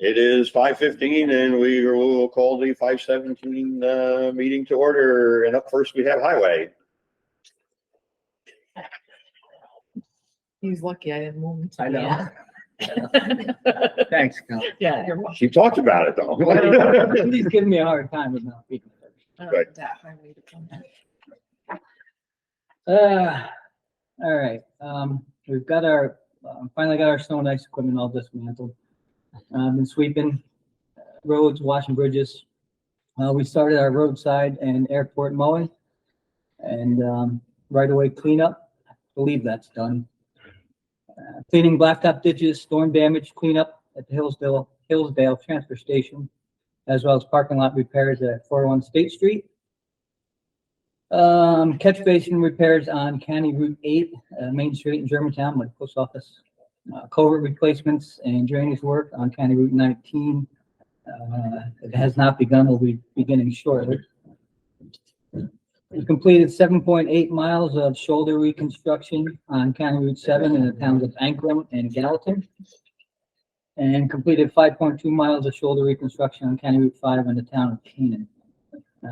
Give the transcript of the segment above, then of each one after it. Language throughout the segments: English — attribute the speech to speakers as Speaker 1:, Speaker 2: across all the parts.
Speaker 1: It is 5:15 and we will call the 5:17 meeting to order. And up first we have highway.
Speaker 2: He's lucky I didn't move.
Speaker 3: I know.
Speaker 2: Yeah.
Speaker 3: Thanks, Cal.
Speaker 2: Yeah, you're welcome.
Speaker 1: She talked about it though.
Speaker 3: He's giving me a hard time with not speaking.
Speaker 2: I don't
Speaker 1: Right.
Speaker 2: know that highway to come in.
Speaker 3: All right. We've got our finally got our snow and ice equipment all dismantled. Been sweeping roads, washing bridges. We started our roadside and airport mowing and right away cleanup. I believe that's done. Cleaning blacktop ditches, storm damage cleanup at the Hillsdale transfer station, as well as parking lot repairs at 401 State Street. Catch basin repairs on County Route 8, Main Street in Germantown, with post office. Culvert replacements and drainage work on County Route 19. It has not begun, will be beginning shortly. We completed 7.8 miles of shoulder reconstruction on County Route 7 in the towns of Ankrum and Gallatin. And completed 5.2 miles of shoulder reconstruction on County Route 5 in the town of Canaan.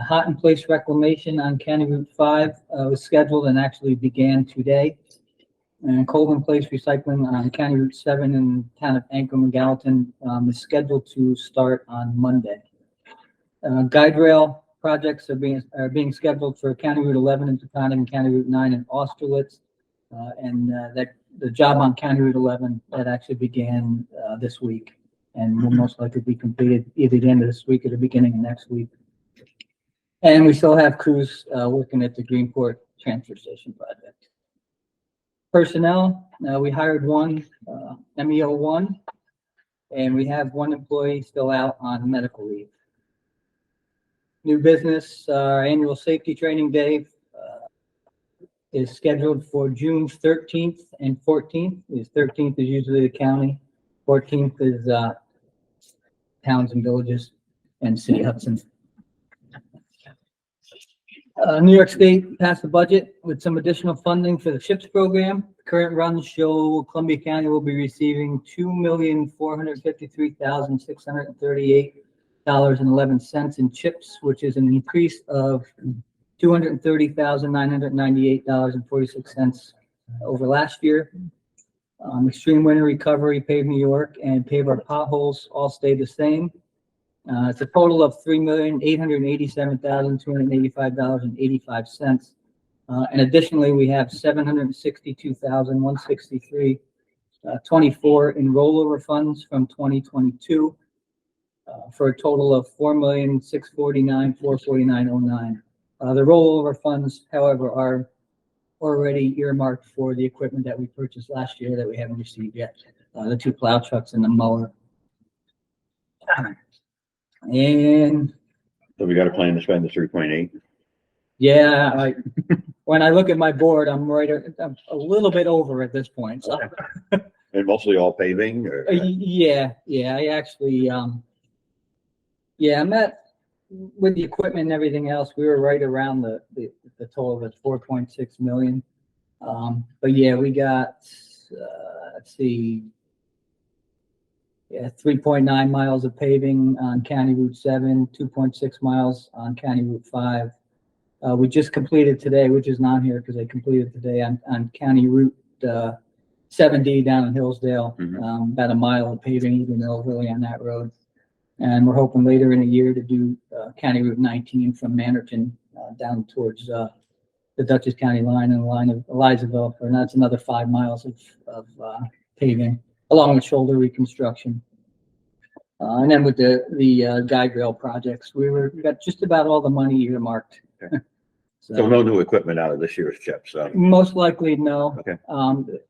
Speaker 3: Hot in place reclamation on County Route 5 was scheduled and actually began today. And cold in place recycling on County Route 7 in the town of Ankrum and Gallatin is scheduled to start on Monday. Guide rail projects are being scheduled for County Route 11 in Taconic and County Route 9 in Austerlitz. That the job on County Route 11 that actually began this week and will most likely be completed either the end of this week or the beginning of next week. And we still have crews working at the Greenport transfer station project. Personnel, we hired one MEO1, and we have one employee still out on medical leave. New business, our annual safety training day is scheduled for June 13th and 14th. The 13th is usually the county, 14th is towns and villages and City Hudson. New York State passed the budget with some additional funding for the CHIPS program. Current runs show Columbia County will be receiving $2,453,638.11 in CHIPS, which is an increase of $230,998.46 over last year. Extreme winter recovery, Pave New York, and Pave Our Potholes all stayed the same. It's a total of $3,887,285.85. And additionally, we have $762,163.24 in rollover funds from 2022 for a total of $4,649,449.09. The rollover funds, however, are already earmarked for the equipment that we purchased last year that we haven't received yet, the 2 plow trucks and the mower. And
Speaker 1: So we got a plan to spend the 3.8.
Speaker 3: yeah, when I look at my board, I'm a little bit over at this point. So.
Speaker 1: And mostly all paving? Or?
Speaker 3: Yeah. I actually, I'm at with the equipment and everything else. We were right around the total of 4.6 million. But yeah, we got let's see. Yeah, 3.9 miles of paving on County Route 7, 2.6 miles on County Route 5. We just completed today, which is not here because they completed today on County Route 7D down in Hillsdale, about a mile of paving, even though really on that road. And we're hoping later in the year to do County Route 19 from Mannerton down towards the Dutchess County line and the line of Elizaville, and that's another 5 miles of paving, along with shoulder reconstruction. And then with the guide rail projects, we got just about all the money earmarked.
Speaker 1: Okay. So no new equipment out of this year's CHIPS.
Speaker 3: Most likely, no.
Speaker 1: Okay.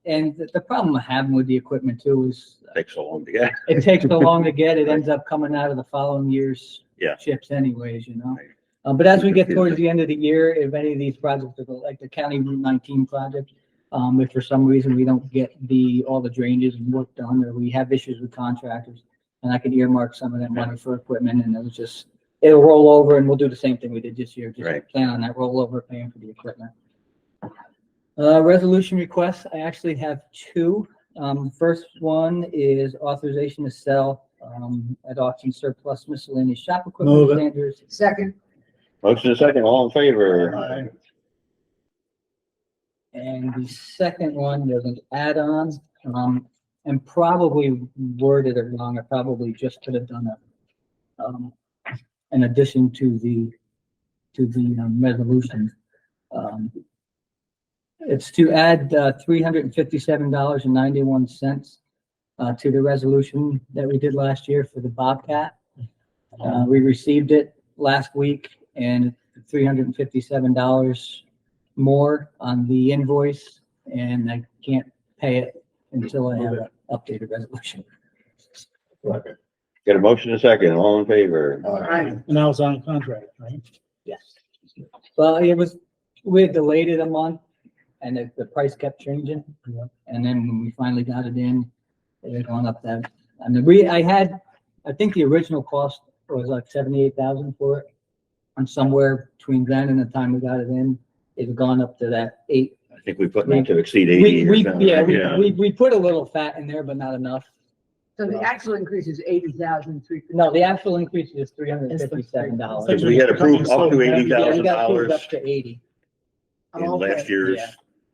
Speaker 3: And the problem I'm having with the equipment too is
Speaker 1: It takes so long to get.
Speaker 3: it takes so long to get. It ends up coming out of the following year's
Speaker 1: Yeah.
Speaker 3: CHIPS anyways, you know.
Speaker 1: Right.
Speaker 3: But as we get towards the end of the year, if any of these projects, like the County Route 19 project, if for some reason we don't get all the drainages and work done, or we have issues with contractors, and I could earmark some of that money for equipment, and it'll roll over, and we'll do the same thing we did this year. Just
Speaker 1: Right.
Speaker 3: plan on that rollover, paying for the equipment. Resolution requests. I actually have 2. First one is authorization to sell at auction surplus miscellaneous shop
Speaker 4: Move
Speaker 3: equipment
Speaker 4: it.
Speaker 3: standards.
Speaker 2: Second.
Speaker 1: Motion is second, all in favor?
Speaker 4: Aye.
Speaker 3: And the second one, there's an add-on, and probably worded it wrong. I probably just could have done an addition to the resolution. It's to add $357.91 to the resolution that we did last year for the Bobcat. We received it last week, and $357 more on the invoice, and I can't pay it until I have an updated resolution.
Speaker 1: Get a motion and a second, all in favor?
Speaker 2: Aye.
Speaker 4: And that was on contract, right?
Speaker 3: Yes. Well, we had delayed it a month, and the price kept changing. And then when we finally got it in, it had gone up that. I mean, I think the original cost was like 78,000 for it. And somewhere between then and the time we got it in, it had gone up to that 8.
Speaker 1: I think we put not to exceed 80 or something.
Speaker 3: We put a little fat in there, but not enough.
Speaker 2: So the actual increase is 80,000.
Speaker 3: No, the actual increase is $357.
Speaker 1: Because we had approved up to
Speaker 3: Yeah, we
Speaker 1: $80,000
Speaker 3: got approved up to 80.
Speaker 1: in last year's.
Speaker 3: Yeah.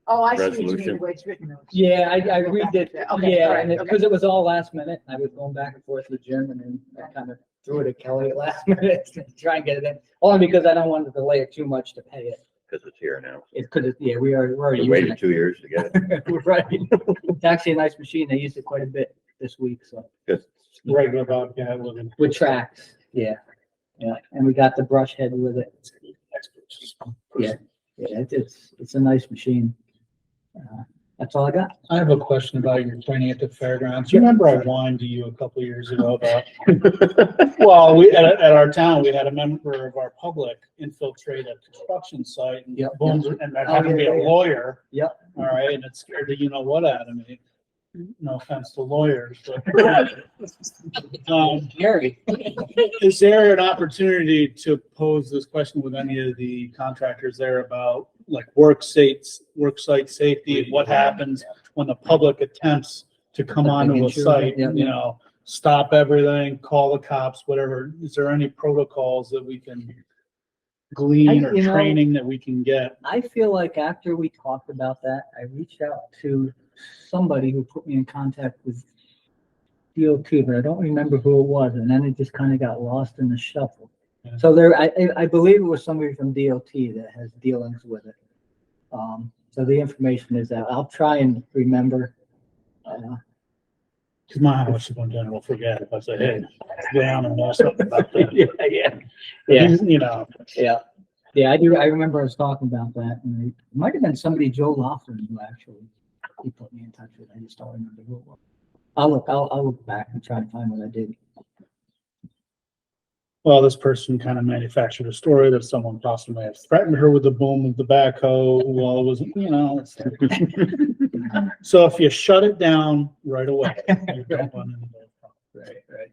Speaker 2: Oh, I see what you mean,
Speaker 1: resolution.
Speaker 2: the way it's written.
Speaker 3: Yeah, I read it.
Speaker 2: Okay,
Speaker 3: Yeah,
Speaker 2: all right,
Speaker 3: and
Speaker 2: okay.
Speaker 3: because it was all last minute, I was going back and forth with Jim, and then I kind of threw it at Kelly at last minute to try and get it in. Only because I don't want to delay it too much to pay it.
Speaker 1: Because it's here now.
Speaker 3: It could, yeah, we're already
Speaker 1: We
Speaker 3: using
Speaker 1: waited
Speaker 3: it.
Speaker 1: 2 years to get it.
Speaker 3: We're right. It's actually a nice machine. They used it quite a bit this week, so
Speaker 4: Regular Bobcat looking.
Speaker 3: with tracks, yeah, yeah, and we got the brush head with it. Yeah, yeah, it's a nice machine. That's all I got.
Speaker 4: I have a question about your training at the fairgrounds. You remember I whined to you a couple of years ago about, well, at our town, we had a member of our public infiltrate a construction site and
Speaker 3: Yep.
Speaker 4: boom, and that happened to be a
Speaker 3: yeah.
Speaker 4: lawyer.
Speaker 3: Yep.
Speaker 4: All right, and it scared the you-know-what out of me. No offense to lawyers, but,
Speaker 3: Gary.
Speaker 4: is there an opportunity to pose this question with any of the contractors there about like work site safety? What happens when the public attempts to come onto a site,
Speaker 3: Yeah,
Speaker 4: you know, stop everything, call the cops, whatever? Is there any protocols that we can glean or
Speaker 3: You know,
Speaker 4: training that we can get?
Speaker 3: I feel like after we talked about that, I reached out to somebody who put me in contact with DOT, but I don't remember who it was, and then it just kind of got lost in the shuffle.
Speaker 4: Yeah.
Speaker 3: So I believe it was somebody from DOT that has dealings with it. So the information is out. I'll try and remember.
Speaker 4: Cause my highway superintendent will forget if I say, hey, go down and know something about that.
Speaker 3: Yeah.
Speaker 4: You know,
Speaker 3: Yeah, I do. I remember I was talking about that, and it might have been somebody, Joe Laughlin, who actually he put me in touch with. I just don't remember who it was. I'll look back and try to find what I did.
Speaker 4: well, this person kind of manufactured a story that someone possibly have threatened her with the boom of the backhoe while it was, you know. So if you shut it down right away, you don't run into those problems.
Speaker 3: Right.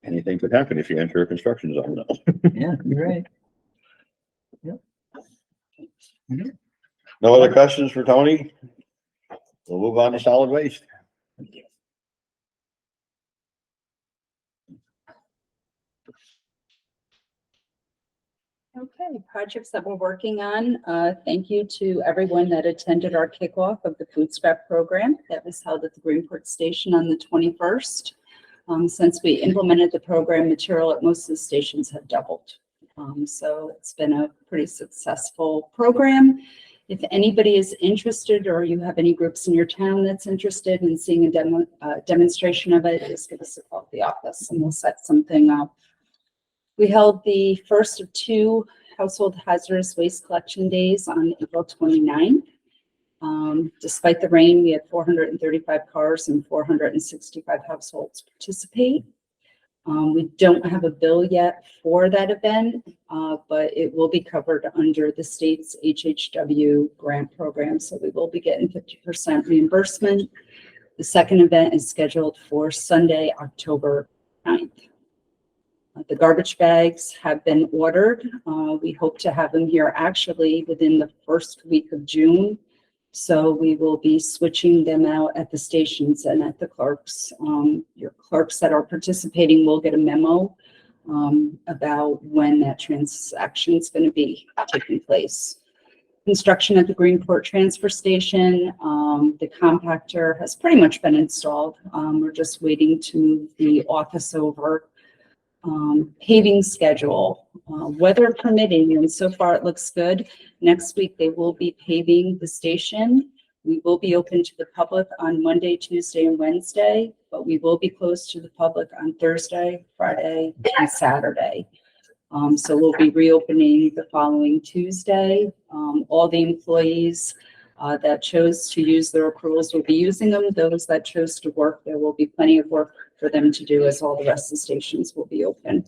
Speaker 1: Anything could happen if you enter a construction zone though.
Speaker 3: Yeah, you're right.
Speaker 1: No other questions for Tony? We'll move on to solid waste.
Speaker 5: Okay, projects that we're working on. Thank you to everyone that attended our kickoff of the food scrap program that was held at the Greenport Station on the 21st. Since we implemented the program, material at most of the stations have doubled. So it's been a pretty successful program. If anybody is interested, or you have any groups in your town that's interested in seeing a demonstration of it, just give us a call at the office and we'll set something up. We held the first of 2 household hazardous waste collection days on April 29th. Despite the rain, we had 435 cars and 465 households participate. We don't have a bill yet for that event, but it will be covered under the state's HHW grant program, so we will be getting 50% reimbursement. The second event is scheduled for Sunday, October 9th. The garbage bags have been ordered. We hope to have them here actually within the first week of June. So we will be switching them out at the stations and at the clerks. Your clerks that are participating will get a memo about when that transaction is going to be taking place. Construction at the Greenport Transfer Station, the compactor has pretty much been installed. We're just waiting to move the office over. Paving schedule, weather permitting, and so far it looks good. Next week, they will be paving the station. We will be open to the public on Monday, Tuesday, and Wednesday, but we will be closed to the public on Thursday, Friday, and Saturday. So we'll be reopening the following Tuesday. All the employees that chose to use their accruals will be using them. Those that chose to work, there will be plenty of work for them to do as all the rest of the stations will be open.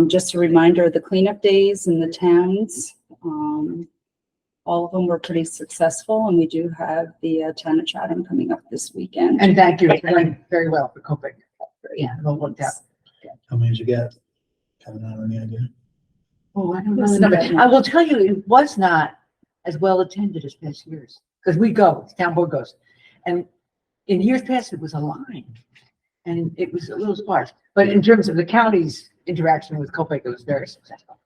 Speaker 5: Just a reminder of the cleanup days in the towns. All of them were pretty successful, and we do have the town of Chatham coming up this weekend.
Speaker 2: And thank you, it's going very well for Copic. Yeah, it all worked out.
Speaker 4: How many did you get? Haven't had any idea.
Speaker 2: Oh, I don't know the number. I will tell you, it was not as well attended as past years, because we go, the town board goes. And in years past, it was a line, and it was a little sparse. But in terms of the county's interaction with Copic, it was very successful.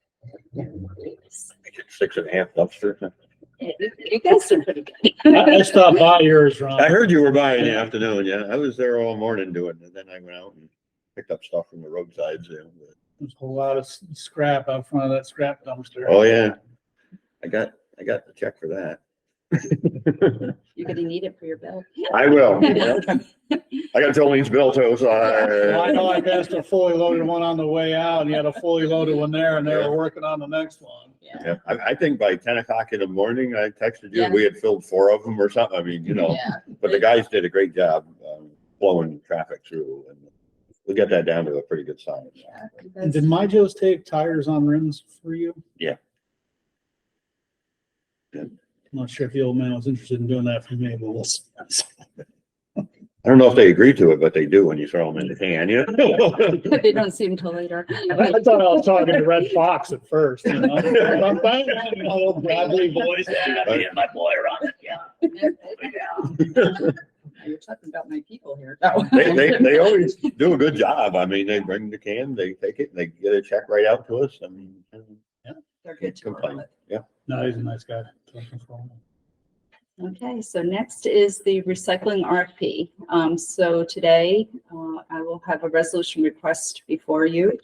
Speaker 2: Yeah.
Speaker 1: 6.5 dumpsters.
Speaker 5: You guys are pretty good.
Speaker 4: I stopped by yours, Ron.
Speaker 1: I heard you were by in the afternoon, yeah. I was there all morning doing it, and then I went out and picked up stuff from the roadsides. Yeah.
Speaker 4: There's a whole lot of scrap out front of that scrap dumpster.
Speaker 1: Oh, yeah. I got the check for that.
Speaker 5: You're gonna need it for your bill.
Speaker 1: I will. I got Jolene's bill too, so
Speaker 4: Well, I know I passed a fully loaded one on the way out, and you had a fully loaded one there, and they were working on the next one.
Speaker 1: yeah, I think by 10 o'clock in the morning, I texted you,
Speaker 5: Yeah.
Speaker 1: we had filled 4 of them or something. I mean,
Speaker 5: Yeah.
Speaker 1: but the guys did a great job flowing traffic through, and we got that down to a pretty good size.
Speaker 5: Yeah,
Speaker 4: And did my Joe's take tires on rims for you?
Speaker 1: Yeah. Yeah.
Speaker 4: I'm not sure if the old man was interested in doing that for me, but we'll see.
Speaker 1: I don't know if they agree to it, but they do when you throw them in the can, yeah.
Speaker 5: They don't see him till later.
Speaker 4: I thought I was talking to Red Fox at first, you know? Old Bradley voice.
Speaker 1: Yeah,
Speaker 4: my boy on it, yeah.
Speaker 5: You're talking about my people here.
Speaker 1: They always do a good job. I mean, they bring the can, they take it, and they get a check right out to us. I mean,
Speaker 5: They're good to work
Speaker 1: complain.
Speaker 5: with.
Speaker 1: Yeah.
Speaker 4: No, he's a nice guy.
Speaker 5: Okay, so next is the recycling RFP. So today, I will have a resolution request before you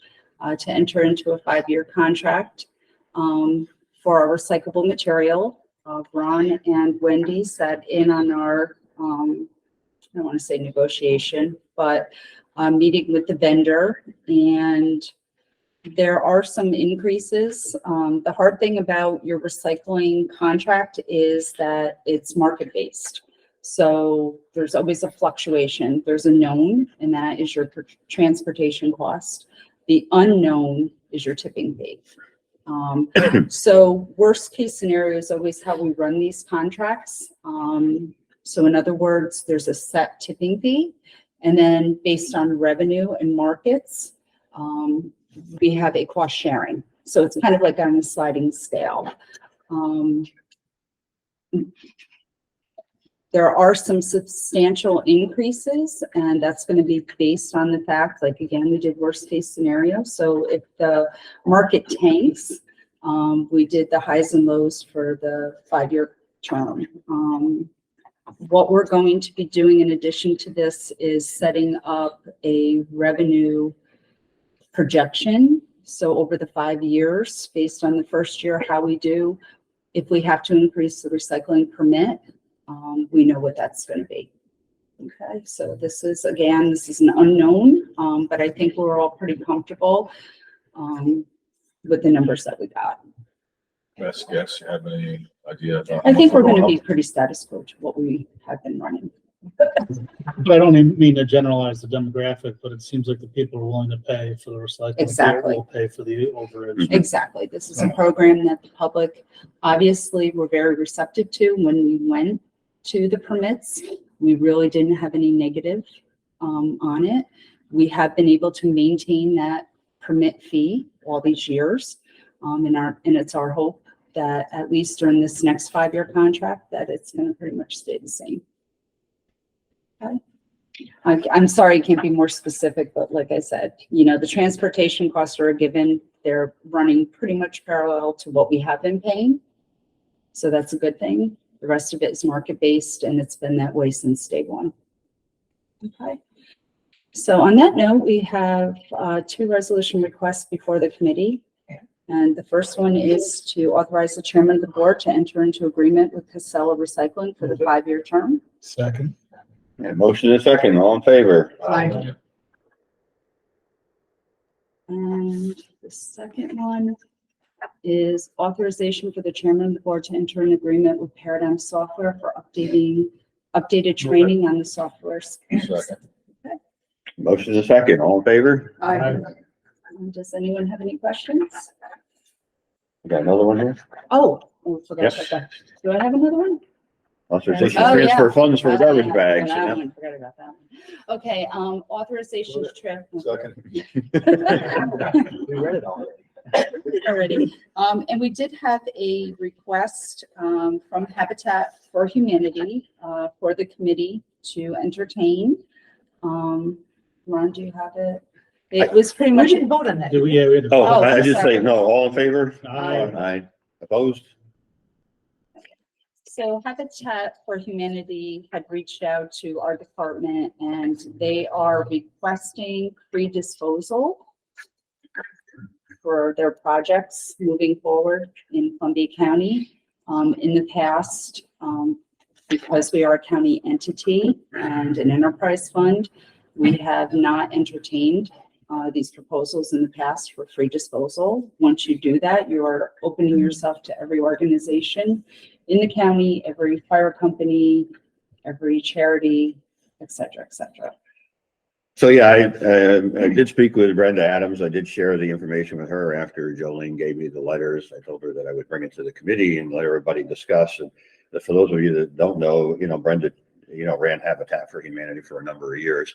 Speaker 5: to enter into a 5-year contract for our recyclable material. Ron and Wendy sat in on our, I don't want to say negotiation, but meeting with the vendor, and there are some increases. The hard thing about your recycling contract is that it's market-based. So there's always a fluctuation. There's a known, and that is your transportation cost. The unknown is your tipping fee. So worst case scenario is always how we run these contracts. So in other words, there's a set tipping fee, and then based on revenue and markets, we have a cost sharing. So it's kind of like on a sliding scale. There are some substantial increases, and that's going to be based on the fact, like, again, we did worst case scenario. So if the market tanks, we did the highs and lows for the 5-year term. What we're going to be doing in addition to this is setting up a revenue projection. So over the 5 years, based on the first year, how we do, if we have to increase the recycling permit, we know what that's going to be. Okay, so this is, again, this is an unknown, but I think we're all pretty comfortable with the numbers that we got.
Speaker 6: Best guess, you have any idea? about how
Speaker 5: I think
Speaker 6: much
Speaker 5: we're going to
Speaker 6: going
Speaker 5: be pretty status quo to what we have been running.
Speaker 4: But I don't even mean to generalize the demographic, but it seems like the people are willing to pay for the recycling.
Speaker 5: Exactly.
Speaker 4: Will pay for the overage.
Speaker 5: Exactly. This is a program that the public obviously were very receptive to when we went to the permits. We really didn't have any negative on it. We have been able to maintain that permit fee all these years. And it's our hope that at least during this next 5-year contract, that it's going to pretty much stay the same. Okay. I'm sorry, I can't be more specific, but like I said, you know, the transportation costs are a given. They're running pretty much parallel to what we have been paying. So that's a good thing. The rest of it is market-based, and it's been that way since day one. Okay. So on that note, we have 2 resolution requests before the committee. And the first one is to authorize the chairman of the board to enter into agreement with Casella Recycling for the 5-year term.
Speaker 4: Second.
Speaker 1: And motion is second, all in favor?
Speaker 2: Aye.
Speaker 5: And the second one is authorization for the chairman of the board to enter an agreement with Paradigm Software for updated training on the software.
Speaker 6: Second.
Speaker 1: Motion is second, all in favor?
Speaker 2: Aye.
Speaker 5: Does anyone have any questions?
Speaker 1: We got another one here?
Speaker 5: Oh, forgot
Speaker 1: Yes.
Speaker 5: about that. Do I have another one?
Speaker 1: Authorization
Speaker 5: Oh,
Speaker 1: to
Speaker 5: yeah.
Speaker 1: transfer funds for garbage
Speaker 5: Yeah,
Speaker 1: bags.
Speaker 5: that
Speaker 1: yeah.
Speaker 5: one, forgot about that one. Okay, authorization to transfer.
Speaker 6: Second.
Speaker 1: We read it already.
Speaker 5: Already. And we did have a request from Habitat for Humanity for the committee to entertain. Ron, do you have it? It was pretty
Speaker 2: We
Speaker 5: much,
Speaker 2: didn't vote on that.
Speaker 4: Do we, yeah, we had to-
Speaker 1: Oh,
Speaker 5: Oh,
Speaker 1: I just say
Speaker 5: sorry.
Speaker 1: no, all in favor?
Speaker 4: Aye.
Speaker 1: Aye. Opposed?
Speaker 5: so Habitat for Humanity had reached out to our department and they are requesting free disposal for their projects moving forward in Columbia County. In the past, because we are a county entity and an enterprise fund, we have not entertained these proposals in the past for free disposal. Once you do that, you are opening yourself to every organization in the county, every fire company, every charity, et cetera, et cetera.
Speaker 1: So, yeah, I did speak with Brenda Adams. I did share the information with her after Jolene gave me the letters. I told her that I would bring it to the committee and let everybody discuss. And for those of you that don't know, you know, Brenda, you know, ran Habitat for Humanity for a number of years.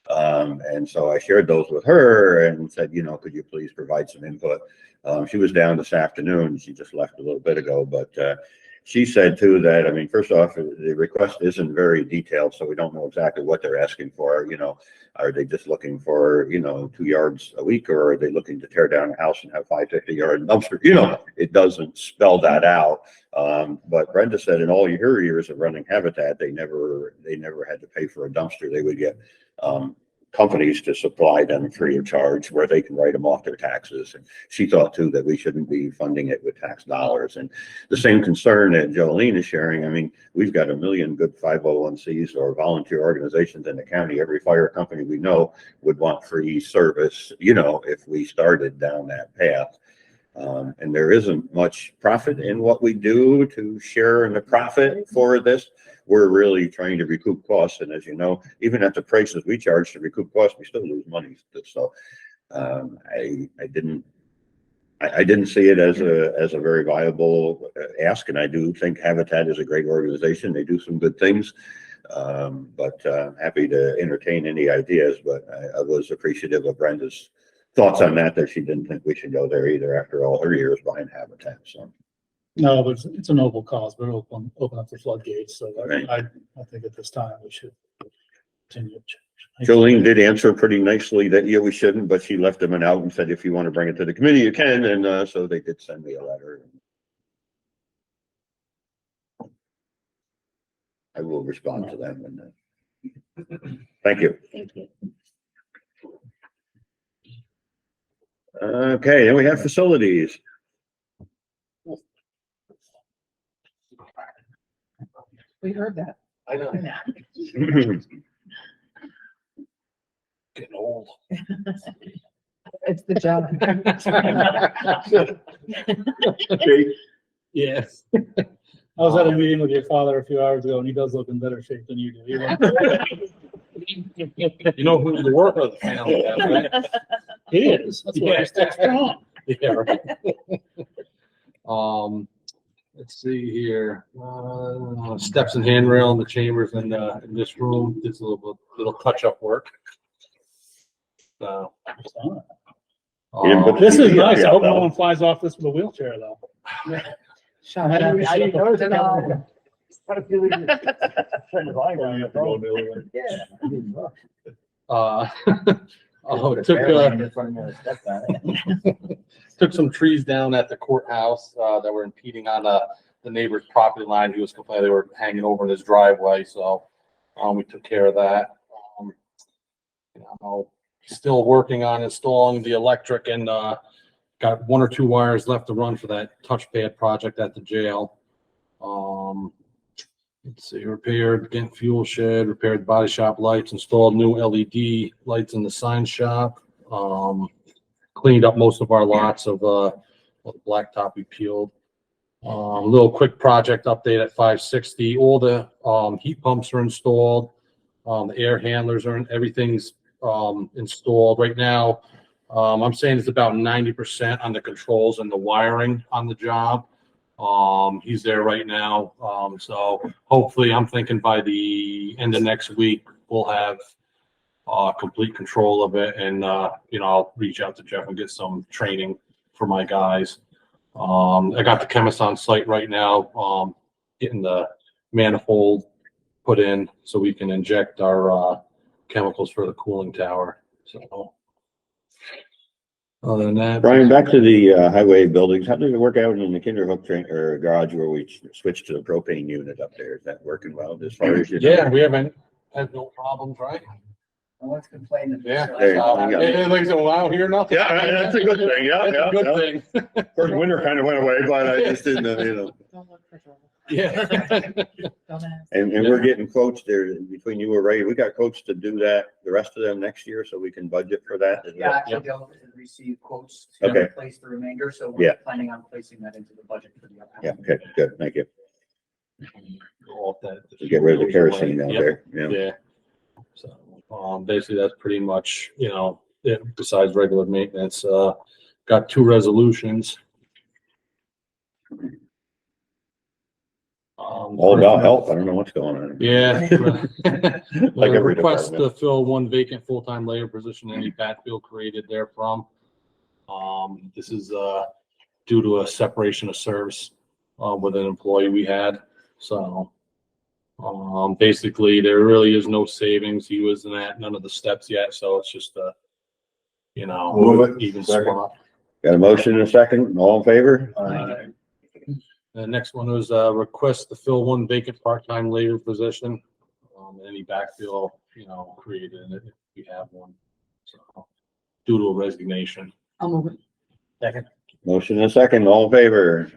Speaker 1: And so I shared those with her and said, you know, could you please provide some input? She was down this afternoon. She just left a little bit ago, but she said too that, I mean, first off, the request isn't very detailed, so we don't know exactly what they're asking for. You know, are they just looking for, you know, 2 yards a week, or are they looking to tear down a house and have 550-yard dumpster? You know, it doesn't spell that out. But Brenda said in all her years of running Habitat, they never had to pay for a dumpster. They would get companies to supply them free of charge where they can write them off their taxes. And she thought too that we shouldn't be funding it with tax dollars. And the same concern that Jolene is sharing. I mean, we've got a million good 501(c)s or volunteer organizations in the county. Every fire company we know would want free service, you know, if we started down that path. And there isn't much profit in what we do to share in the profit for this. We're really trying to recoup costs. And as you know, even at the prices we charge to recoup costs, we still lose money. So I didn't see it as a very viable ask. And I do think Habitat is a great organization. They do some good things. But happy to entertain any ideas. But I was appreciative of Brenda's thoughts on that she didn't think we should go there either after all her years behind Habitat. So
Speaker 4: No, but it's a noble cause, but it'll open up the floodgates. So
Speaker 1: Right.
Speaker 4: I think at this time we should continue.
Speaker 1: Jolene did answer pretty nicely that, yeah, we shouldn't, but she left them an out and said, if you want to bring it to the committee, you can. And so they did send me a letter. I will respond to them. And thank you.
Speaker 5: Thank you.
Speaker 1: Okay, then we have facilities.
Speaker 2: We heard that.
Speaker 6: I know. Getting old.
Speaker 2: It's the job.
Speaker 4: Yes. I was at a meeting with your father a few hours ago and he does look in better shape than you do.
Speaker 6: You know who's the work of the family, right?
Speaker 4: He is. That's why he's still strong.
Speaker 6: Yeah, right. Let's see here, steps and handrail in the chambers in this room, just a little touch-up work. So,
Speaker 1: Yeah, but
Speaker 4: This is
Speaker 1: Yeah,
Speaker 4: nice. I
Speaker 1: yeah,
Speaker 4: hope no
Speaker 1: though.
Speaker 4: one flies off this with a wheelchair though.
Speaker 2: I didn't notice it all.
Speaker 6: Oh, it took some trees down at the courthouse, that were impeding on, the neighbor's property line. He was complaining they were hanging over in his driveway, so, we took care of that. You know, still working on installing the electric and, got 1 or 2 wires left to run for that touchpad project at the jail. Let's see, repaired Ghent fuel shed, repaired body shop lights, installed new LED lights in the sign shop. Cleaned up most of our lots of, the blacktop we peeled. Little quick project update at 560. All the, heat pumps are installed. The air handlers are, everything's, installed right now. I'm saying it's about 90% on the controls and the wiring on the job. He's there right now. So hopefully I'm thinking by the end of next week, we'll have complete control of it. And, you know, I'll reach out to Jeff and get some training for my guys. I got the chemist on site right now, getting the manifold put in so we can inject our, chemicals for the cooling tower. So other than that,
Speaker 1: Brian, back to the highway buildings. How did it work out in the Kinderhook train or garage where we switched to the propane unit up there? Is that working well as far as you know?
Speaker 6: yeah, we haven't had no problems, right?
Speaker 2: No one's complaining.
Speaker 6: Yeah.
Speaker 1: There you go.
Speaker 6: Like I said, well, I don't hear nothing.
Speaker 1: Yeah, that's a good thing. Yeah,
Speaker 6: That's a good thing.
Speaker 1: First winter kind of went away, but I just didn't, you know.
Speaker 6: Yeah.
Speaker 1: And we're getting quotes there between you and Ray. We got quotes to do that, the rest of them next year, so we can budget for that. as
Speaker 7: Yeah,
Speaker 1: well.
Speaker 7: actually, they'll receive quotes
Speaker 1: Okay.
Speaker 7: to replace the remainder, so
Speaker 1: Yeah.
Speaker 7: we're planning on placing that into the budget for the
Speaker 1: Yeah,
Speaker 7: upcoming.
Speaker 1: okay, good, thank you.
Speaker 6: All that-
Speaker 1: To get rid of the kerosene out
Speaker 6: Yep.
Speaker 1: there, yeah.
Speaker 6: Yeah. So, basically that's pretty much, you know, it, besides regular maintenance, got 2 resolutions.
Speaker 1: All about health, I don't know what's going on.
Speaker 6: Yeah.
Speaker 1: Like every
Speaker 6: Request
Speaker 1: department.
Speaker 6: to fill 1 vacant full-time labor position in the backfield created therefrom. This is, due to a separation of service, with an employee we had, so. Basically, there really is no savings. He wasn't at none of the steps yet, so it's just a, you know,
Speaker 1: Move it.
Speaker 6: even
Speaker 1: Second.
Speaker 6: swap.
Speaker 1: Got a motion and a second, all in favor?
Speaker 6: The next one was request to fill 1 vacant part-time labor position. Any backfill, you know, created in it if we have one. So, due to a resignation.
Speaker 2: I'll move it.
Speaker 7: Second.
Speaker 1: Motion and a second, all in favor?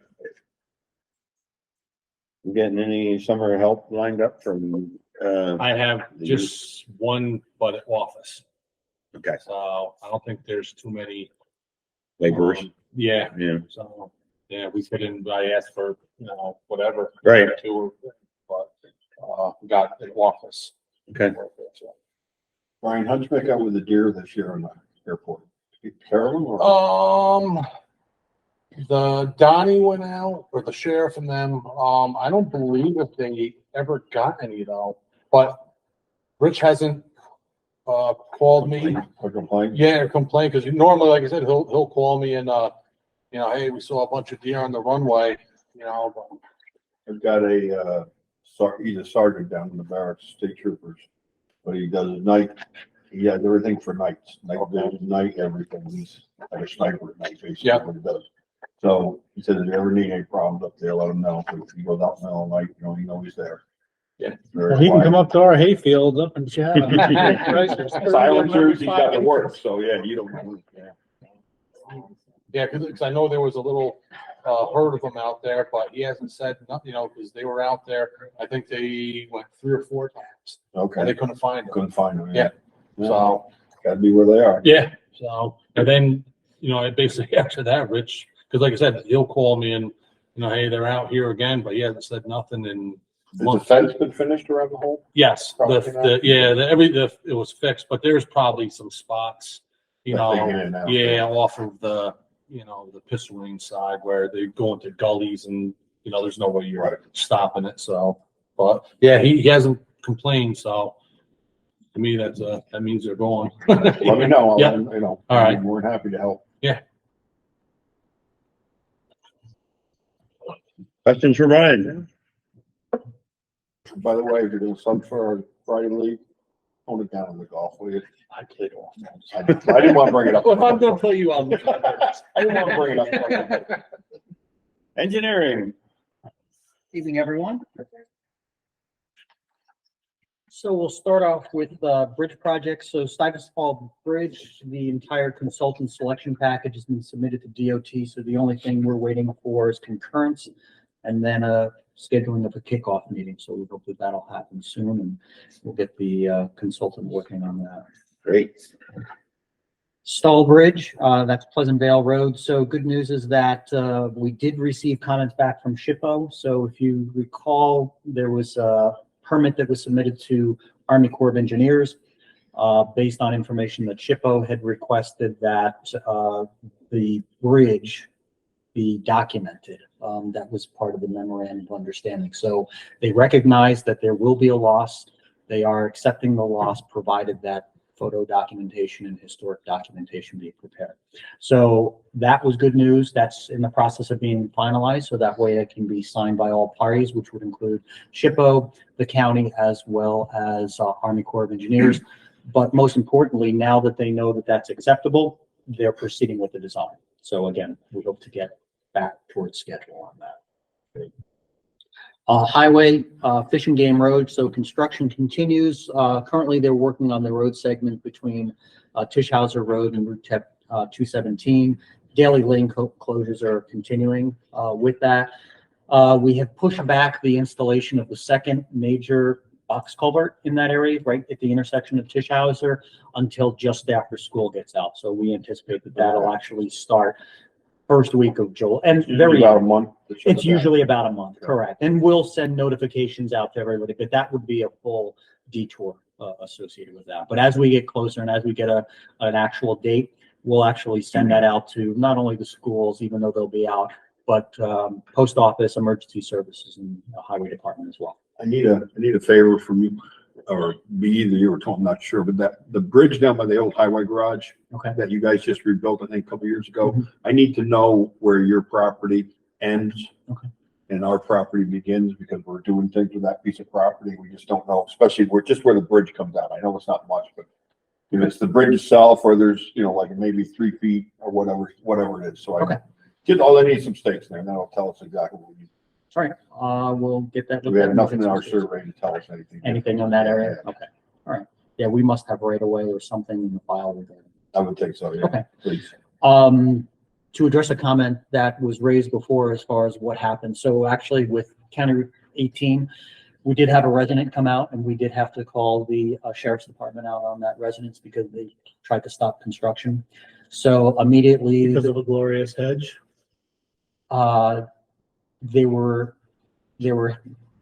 Speaker 1: You getting any summer help lined up from,
Speaker 6: I have just 1 budget office,
Speaker 1: okay,
Speaker 6: so I don't think there's too many.
Speaker 1: laborers?
Speaker 6: Yeah,
Speaker 1: Yeah,
Speaker 6: so, yeah, we put in, I asked for, you know, whatever.
Speaker 1: Right.
Speaker 6: But, we got an office.
Speaker 1: okay.
Speaker 8: Brian, how'd you make out with the deer this year in the airport? Did you care of them or?
Speaker 6: The Donnie went out, or the sheriff and them, I don't believe if they ever got any though, but Rich hasn't, called me.
Speaker 8: Or complaint?
Speaker 6: Yeah, or complained, because normally, like I said, he'll call me and, you know, hey, we saw a bunch of deer on the runway, you know, but.
Speaker 8: I've got a, he's a sergeant down in the barracks, state troopers. But he does night, he has everything for nights, night, everything. He's like a sniper at night, basically,
Speaker 6: Yeah.
Speaker 8: what he does. So he said, if you ever need any problems up there, let him know. If he goes out in the middle of the night, you know he's there.
Speaker 6: Yeah.
Speaker 4: Well, he can come up to our hayfield up and chat.
Speaker 1: Silencers, he's got to work, so yeah, you don't.
Speaker 6: Yeah, because I know there was a little herd of them out there, but he hasn't said nothing, you know, because they were out there. I think they went 3 or 4 times and they
Speaker 8: Okay,
Speaker 6: couldn't find them.
Speaker 8: couldn't find him.
Speaker 6: Yeah. So,
Speaker 8: Gotta be where they are.
Speaker 6: yeah, so, and then, you know, basically after that, Rich, because like I said, he'll call me and, you know, hey, they're out here again, but he hasn't said nothing in
Speaker 8: Has the
Speaker 6: months.
Speaker 8: fence been finished around the hole?
Speaker 6: Yes, it was fixed, but there's probably some spots, you
Speaker 8: That they
Speaker 6: know,
Speaker 8: get in now.
Speaker 6: yeah, off of the, you know, the pistol range side where they go into gullies and, you know, there's no way you're
Speaker 8: Right.
Speaker 6: stopping it, so. But, yeah, he hasn't complained, so to me, that means they're going.
Speaker 8: Let me know,
Speaker 6: Yeah.
Speaker 8: you know.
Speaker 6: All right.
Speaker 8: I'm more than happy to help.
Speaker 1: Questions for Brian?
Speaker 8: By the way, if you're gonna sub for our Friday league, tone it down in the golf, will you?
Speaker 6: I played off.
Speaker 8: I didn't want to bring it up.
Speaker 6: Well, if I'm gonna play you, I'll.
Speaker 8: I didn't want to bring it up.
Speaker 1: Engineering.
Speaker 3: Evening, everyone. So we'll start off with bridge projects. So Stuyvesant Falls Bridge, the entire consultant selection package has been submitted to DOT. So the only thing we're waiting for is concurrence and then scheduling of a kickoff meeting. So we hope that that'll happen soon and we'll get the consultant working on that.
Speaker 1: Great.
Speaker 3: Stall Bridge, that's Pleasant Vale Road. So good news is that we did receive comments back from SHPO. So if you recall, there was a permit that was submitted to Army Corps of Engineers based on information that SHPO had requested that the bridge be documented. That was part of the memorandum of understanding. So they recognize that there will be a loss. They are accepting the loss provided that photo documentation and historic documentation be prepared. So that was good news. That's in the process of being finalized. So that way it can be signed by all parties, which would include SHPO, the county, as well as Army Corps of Engineers. But most importantly, now that they know that that's acceptable, they're proceeding with the design. So again, we hope to get back towards schedule on that. Highway, Fish and Game Road. So construction continues. Currently, they're working on the road segment between Tishhauser Road and Route 217. Daily lane closures are continuing with that. We have pushed back the installation of the second major box culvert in that area, right at the intersection of Tishhauser, until just after school gets out. So we anticipate that that'll actually start first week of July, and very
Speaker 8: About a month.
Speaker 3: it's usually about a month, correct. And we'll send notifications out to everybody, but that would be a full detour associated with that. But as we get closer and as we get an actual date, we'll actually send that out to not only the schools, even though they'll be out, but post office, emergency services, and highway department as well.
Speaker 8: I need a favor from you, or be either you or Tom, I'm not sure, but that the bridge down by the old highway garage
Speaker 3: Okay.
Speaker 8: that you guys just rebuilt, I think a couple years ago,
Speaker 3: Mhm.
Speaker 8: I need to know where your property ends
Speaker 3: Okay.
Speaker 8: and our property begins, because we're doing things with that piece of property. We just don't know, especially where the bridge comes out. I know it's not much, but if it's the bridge itself, or there's, like maybe 3 feet or whatever it is. So
Speaker 3: Okay.
Speaker 8: I need some stakes there, and that'll tell us exactly what we need.
Speaker 3: All right, we'll get that.
Speaker 8: We have nothing in our survey to tell us anything.
Speaker 3: Anything on that area? Okay, all right. Yeah, we must have right away or something in the file with it.
Speaker 8: I would think so, yeah.
Speaker 3: Okay.
Speaker 8: Please.
Speaker 3: To address a comment that was raised before as far as what happened. So actually with County Route 18, we did have a resident come out and we did have to call the sheriff's department out on that residence because they tried to stop construction. So immediately
Speaker 4: Because of a glorious hedge.
Speaker 3: they were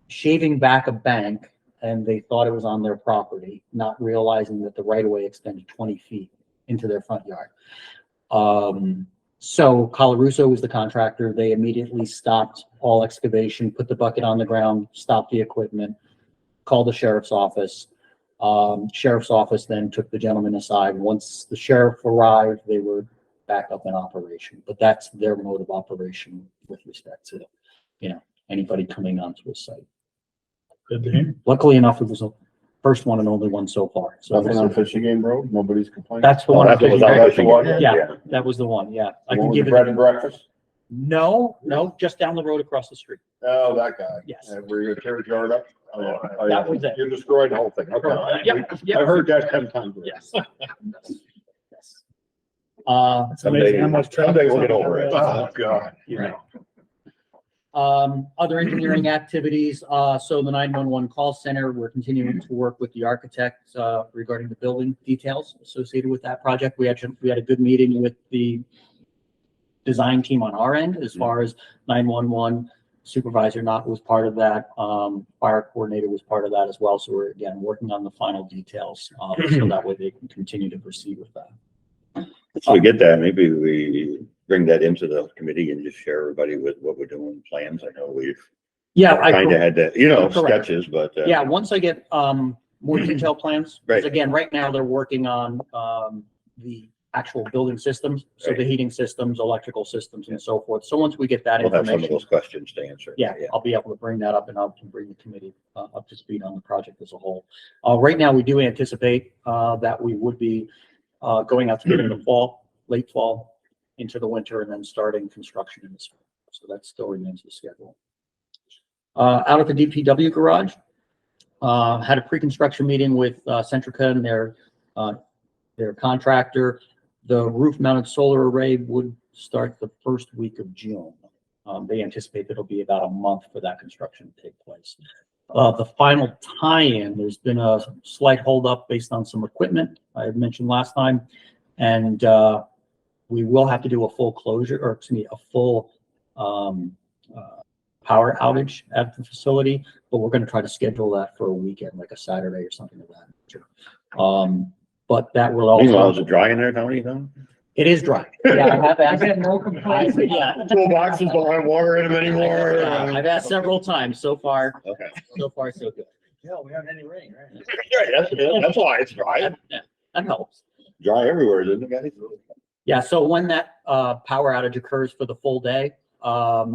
Speaker 3: shaving back a bank and they thought it was on their property, not realizing that the right of way extended 20 feet into their front yard. So Colarusso was the contractor. They immediately stopped all excavation, put the bucket on the ground, stopped the equipment, called the sheriff's office. Sheriff's office then took the gentleman aside. Once the sheriff arrived, they were back up in operation. But that's their mode of operation with respect to, anybody coming onto a site.
Speaker 4: Good to hear.
Speaker 3: Luckily enough, it was the first one and only one so far. So
Speaker 8: Nothing on Fishing Game Road? Nobody's complaining?
Speaker 3: that's the
Speaker 1: Oh,
Speaker 3: one.
Speaker 1: that's what was on Fishing Game.
Speaker 3: Yeah, that was the one. Yeah, I
Speaker 8: The
Speaker 3: can
Speaker 8: one with
Speaker 3: give
Speaker 8: the
Speaker 3: it.
Speaker 8: bread and breakfast?
Speaker 3: No, just down the road across the street.
Speaker 8: Oh, that guy.
Speaker 3: Yes.
Speaker 8: Where you tear his yard up? Oh, yeah. Oh,
Speaker 3: That
Speaker 8: yeah.
Speaker 3: was it.
Speaker 8: You destroyed the whole thing. Okay.
Speaker 3: Yep.
Speaker 8: I've heard that 10 times.
Speaker 3: Yes. Yes.
Speaker 4: It's amazing how much traffic.
Speaker 1: Someday we'll get over it.
Speaker 8: Oh, God.
Speaker 3: Other engineering activities, so the 911 call center, we're continuing to work with the architect regarding the building details associated with that project. We had a good meeting with the design team on our end as far as 911 supervisor was part of that. Fire coordinator was part of that as well. So we're again working on the final details so that way they can continue to proceed with that.
Speaker 1: So we get that, maybe we bring that into the committee and just share everybody with what we're doing, plans. I know we've
Speaker 3: Yeah,
Speaker 1: kind of had that,
Speaker 3: Correct.
Speaker 1: sketches, but.
Speaker 3: Yeah, once I get more detailed plans, 'cause
Speaker 1: Right.
Speaker 3: again, right now they're working on the
Speaker 7: actual building systems, so the heating systems, electrical systems and so forth. So once we get that
Speaker 1: We'll have some of
Speaker 7: information,
Speaker 1: those questions to answer.
Speaker 7: yeah, I'll be able to bring that up and I can bring the committee up to speed on the project as a whole. Right now, we do anticipate that we would be going out to bid in the fall, late fall into the winter, and then starting construction in the spring. So that still remains the schedule. Out at the DPW garage, had a pre-construction meeting with Centrica and their contractor. The roof-mounted solar array would start the first week of June. They anticipate that it'll be about a month for that construction to take place. The final tie-in, there's been a slight holdup based on some equipment I had mentioned last time, and we will have to do a full closure, or excuse me, a full power outage at the facility, but we're going to try to schedule that for a weekend, like a Saturday or something of that nature. But that will
Speaker 1: Meanwhile, is
Speaker 7: also,
Speaker 1: it dry in there, Tony, though?
Speaker 7: it is dry. Yeah, I have
Speaker 2: I've
Speaker 7: asked.
Speaker 2: got no complaints.
Speaker 7: Yeah,
Speaker 1: Toolboxes don't have water in them anymore.
Speaker 7: I've asked several times. So far,
Speaker 1: Okay.
Speaker 7: so good.
Speaker 4: Yeah, we haven't any rain, right?
Speaker 1: That's why it's dry.
Speaker 7: That helps.
Speaker 1: Dry everywhere, isn't it, guys?
Speaker 7: Yeah, so when that power outage occurs for the full day,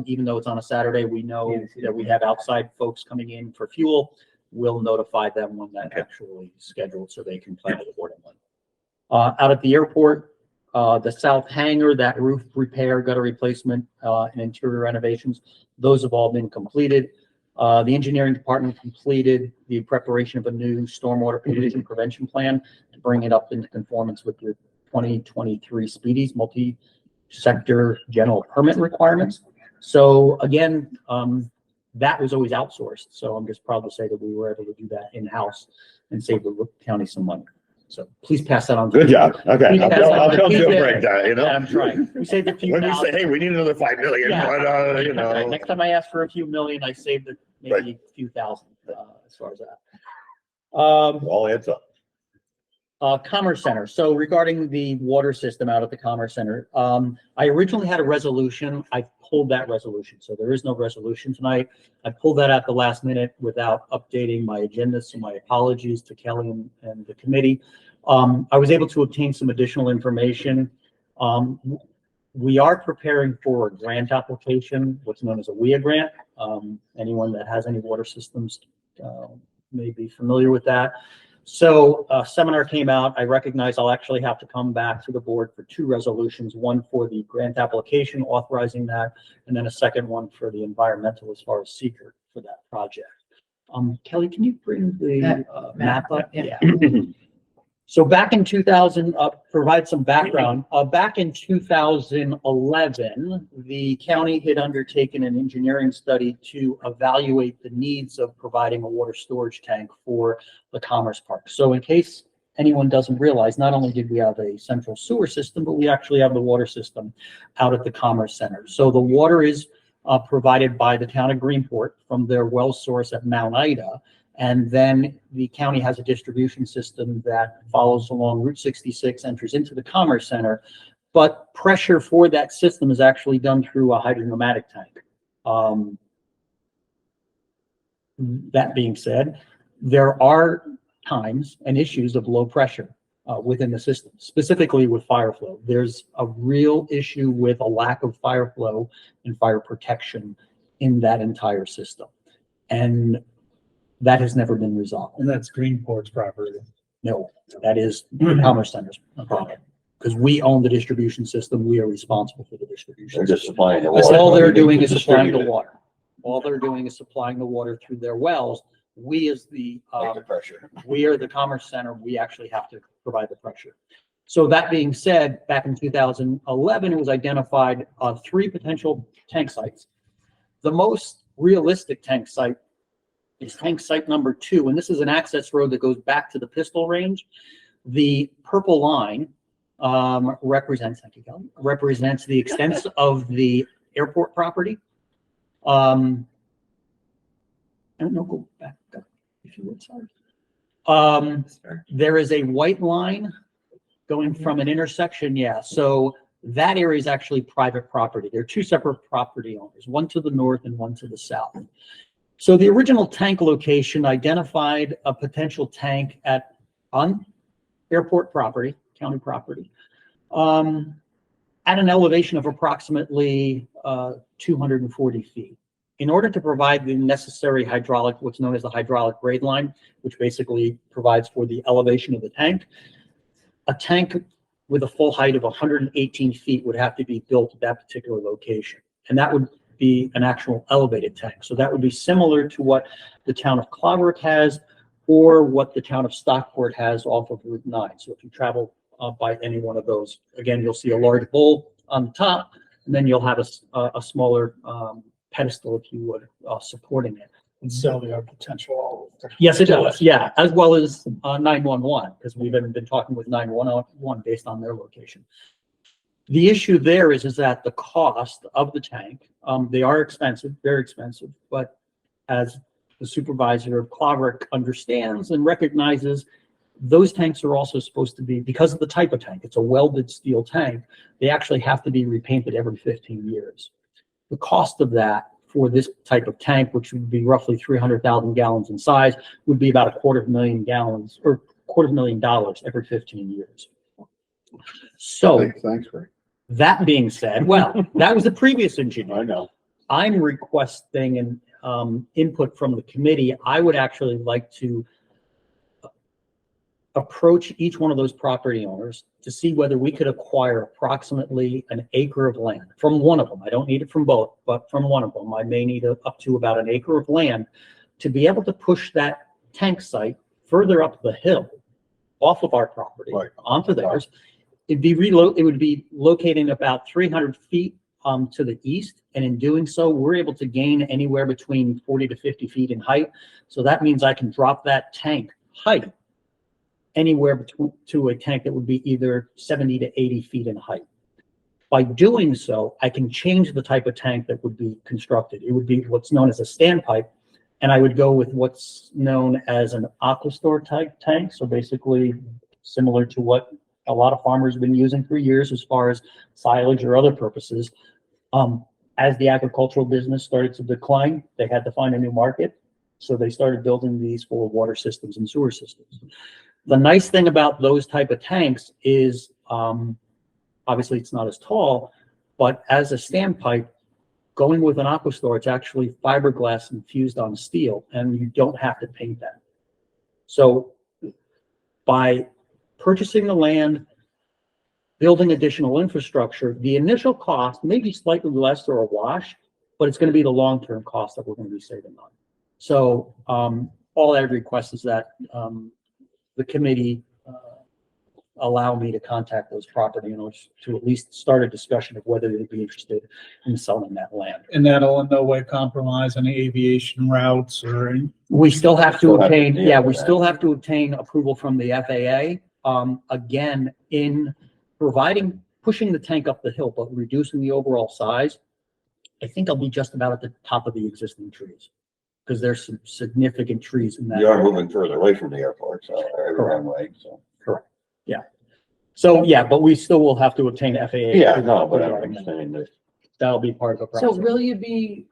Speaker 7: even though it's on a Saturday, we know that we have outside folks coming in for fuel. We'll notify them when that actually is scheduled so they can plan accordingly. Out at the airport, the south hangar, that roof repair, gutter replacement, and interior renovations, those have all been completed. The engineering department completed the preparation of a new stormwater pollution prevention plan to bring it up into conformance with the 2023 SPEEDs, multi-sector general permit requirements. So again, that was always outsourced. So I'm just proud to say that we were able to do that in-house and save the county some money. So please pass that on.
Speaker 1: Good job. Okay. I'll tell you a
Speaker 7: Yeah,
Speaker 1: breakdown, you know?
Speaker 7: I'm trying. We saved a few
Speaker 1: When you say,
Speaker 7: thousand.
Speaker 1: hey, we need another 5 million,
Speaker 7: Yeah.
Speaker 1: but, you know.
Speaker 7: Next time I ask for a few million, I saved maybe a few thousand as far as that.
Speaker 1: All adds up.
Speaker 7: Commerce Center. So regarding the water system out at the Commerce Center, I originally had a resolution. I pulled that resolution. So there is no resolution tonight. I pulled that at the last minute without updating my agenda. So my apologies to Kelly and the committee. I was able to obtain some additional information. We are preparing for a grant application, what's known as a WIA grant. Anyone that has any water systems may be familiar with that. So a seminar came out. I recognize I'll actually have to come back to the board for two resolutions, one for the grant application authorizing that, and then a second one for the environmental as far as seeker for that project. Kelly, can you bring the map up?
Speaker 2: Yeah.
Speaker 7: So back in 2000, provide some background. Back in 2011, the county had undertaken an engineering study to evaluate the needs of providing a water storage tank for the Commerce Park. So in case anyone doesn't realize, not only did we have a central sewer system, but we actually have the water system out at the Commerce Center. So the water is provided by the town of Greenport from their well source at Mount Ida. And then the county has a distribution system that follows along Route 66, enters into the Commerce Center, but pressure for that system is actually done through a hydropneumatic tank. That being said, there are times and issues of low pressure within the system, specifically with fire flow. There's a real issue with a lack of fire flow and fire protection in that entire system. And that has never been resolved.
Speaker 4: And that's Greenport's property.
Speaker 7: No, that is the Commerce Center's problem. Because we own the distribution system, we are responsible for the distribution.
Speaker 1: They're just
Speaker 7: system.
Speaker 1: supplying the
Speaker 7: That's
Speaker 1: water.
Speaker 7: all they're doing
Speaker 1: To
Speaker 7: is supplying the
Speaker 1: distribute it.
Speaker 7: water. All they're doing is supplying the water through their wells. We as
Speaker 1: Make the pressure.
Speaker 7: we are the Commerce Center, we actually have to provide the pressure. So that being said, back in 2011, it was identified 3 potential tank sites. The most realistic tank site is tank site number 2, and this is an access road that goes back to the Pistol Range. The purple line represents the extent of the airport property. I don't know, go back up if you would, sorry. There is a white line going from an intersection, yeah. So that area is actually private property. There are 2 separate property owners, one to the north and one to the south. So the original tank location identified a potential tank on airport property, county property. At an elevation of approximately 240 feet. In order to provide the necessary hydraulic, what's known as the hydraulic grade line, which basically provides for the elevation of the tank, a tank with a full height of 118 feet would have to be built at that particular location. And that would be an actual elevated tank. So that would be similar to what the town of Clobbersburg has or what the town of Stockport has off of Route 9. So if you travel by any one of those, again, you'll see a large bowl on the top, and then you'll have a smaller pedestal, if you would, supporting it.
Speaker 4: And cellular potential.
Speaker 7: Yes, it does. Yeah, as well as 911, because we've been talking with 911 based on their location. The issue there is that the cost of the tank, they are expensive, very expensive, but as the supervisor of Clobbersburg understands and recognizes, those tanks are also supposed to be, because of the type of tank, it's a welded steel tank, they actually have to be repainted every 15 years. The cost of that for this type of tank, which would be roughly 300,000 gallons in size, would be about $250,000 gallons or $250,000 every 15 years. So
Speaker 8: Thanks, Greg.
Speaker 7: that being said, well, that was the previous engineer.
Speaker 8: I know.
Speaker 7: I'm requesting an input from the committee. I would actually like to approach each one of those property owners to see whether we could acquire approximately an acre of land from one of them. I don't need it from both, but from one of them. I may need up to about an acre of land to be able to push that tank site further up the hill off of our property onto theirs. It would be located about 300 feet to the east, and in doing so, we're able to gain anywhere between 40 to 50 feet in height. So that means I can drop that tank height anywhere between to a tank that would be either 70 to 80 feet in height. By doing so, I can change the type of tank that would be constructed. It would be what's known as a standpipe, and I would go with what's known as an aquastore type tank. So basically similar to what a lot of farmers have been using for years as far as silage or other purposes. As the agricultural business started to decline, they had to find a new market. So they started building these for water systems and sewer systems. The nice thing about those type of tanks is, obviously it's not as tall, but as a standpipe, going with an aquastore, it's actually fiberglass infused on steel, and you don't have to paint that. So by purchasing the land, building additional infrastructure, the initial cost may be slightly less or a wash, but it's going to be the long-term cost that we're going to be saving on. So all I would request is that the committee allow me to contact those property owners to at least start a discussion of whether they'd be interested in selling that land.
Speaker 4: And that'll in no way compromise any aviation routes or any.
Speaker 7: We still have to obtain, we
Speaker 1: that.
Speaker 7: still have to obtain approval from the FAA. Again, in pushing the tank up the hill, but reducing the overall size, I think I'll be just about at the top of the existing trees, because there's some significant trees in that.
Speaker 1: You are
Speaker 7: area.
Speaker 1: moving further away from the airport, so every
Speaker 7: Correct.
Speaker 1: way, so.
Speaker 7: Correct. Yeah. So, yeah, but we still will have to obtain FAA.
Speaker 1: Yeah,
Speaker 7: approval
Speaker 1: no, but I'm
Speaker 7: regarding that.
Speaker 1: saying that.
Speaker 7: That'll be part of the
Speaker 2: So
Speaker 7: process.
Speaker 2: will you be,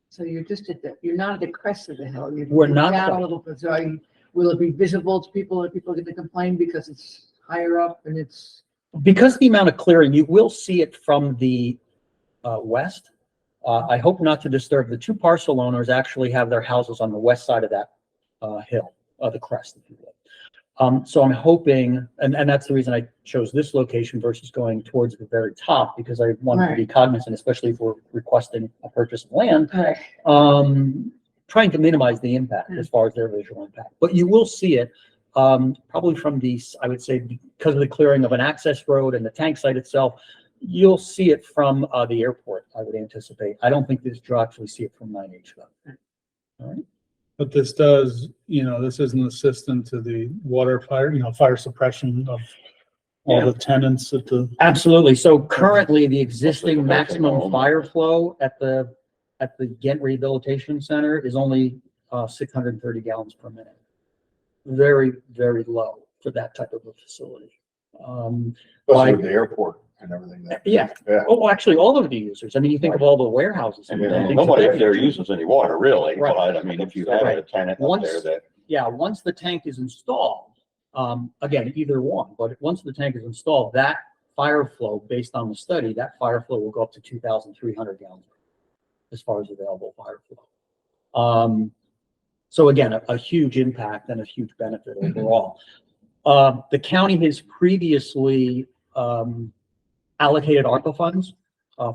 Speaker 2: so you're just you're not at the crest of the hill.
Speaker 7: We're
Speaker 2: you're
Speaker 7: not
Speaker 2: down
Speaker 7: quite.
Speaker 2: a little bit. So will it be visible to people? Are people going to complain because it's higher up and it's?
Speaker 7: Because the amount of clearing, you will see it from the west. I hope not to disturb. The two parcel owners actually have their houses on the west side of that hill, the crest, if you will. So I'm hoping, and that's the reason I chose this location versus going towards the very top, because I wanted to be cognizant, especially if we're requesting a purchase of land, trying to minimize the impact as far as their visual impact. But you will see it probably from these, I would say, because of the clearing of an access road and the tank site itself, you'll see it from the airport, I would anticipate. I don't think you'll actually see it from 9H though. All right.
Speaker 4: But this does, this is an assistant to the water fire, fire suppression of all the tenants at the.
Speaker 7: Absolutely. So currently, the existing maximum fire flow at the Ghent Rehabilitation Center is only 630 gallons per minute. Very, very low for that type of a facility.
Speaker 8: Especially with the airport and everything.
Speaker 7: Yeah. Oh, actually, all of the users. I mean, you think of all the warehouses. And things
Speaker 1: Nobody
Speaker 7: that
Speaker 1: up there uses any water, really,
Speaker 7: Right.
Speaker 1: but I mean, if you have a tenant up there that.
Speaker 7: Yeah, once the tank is installed, Again, either one, but once the tank is installed, that fire flow, based on the study, that fire flow will go up to 2,300 gallons as far as available fire flow. So again, a huge impact and a huge benefit overall. The county has previously allocated ARPA funds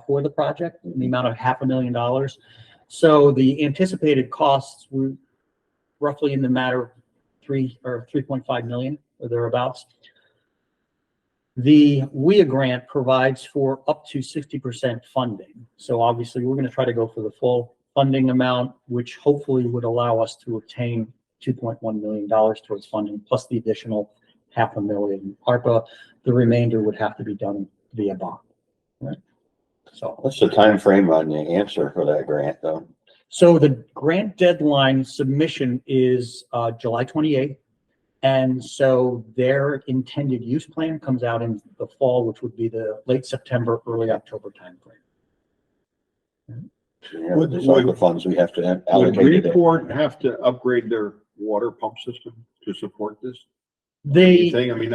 Speaker 7: for the project in the amount of $500,000. So the anticipated costs were roughly in the matter of 3.5 million or thereabouts. The WIA grant provides for up to 60% funding. So obviously we're going to try to go for the full funding amount, which hopefully would allow us to obtain $2.1 million towards funding, plus the additional $500,000 ARPA. The remainder would have to be done via bond. Right. So
Speaker 1: What's the time frame on the answer for that grant, though?
Speaker 7: So the grant deadline submission is July 28th. And so their intended use plan comes out in the fall, which would be the late September, early October timeframe.
Speaker 8: Would-
Speaker 1: The funds we have to
Speaker 8: Would
Speaker 1: allocate it.
Speaker 8: Greenport have to upgrade their water pump system to support this?
Speaker 7: They,
Speaker 8: Thing, I mean,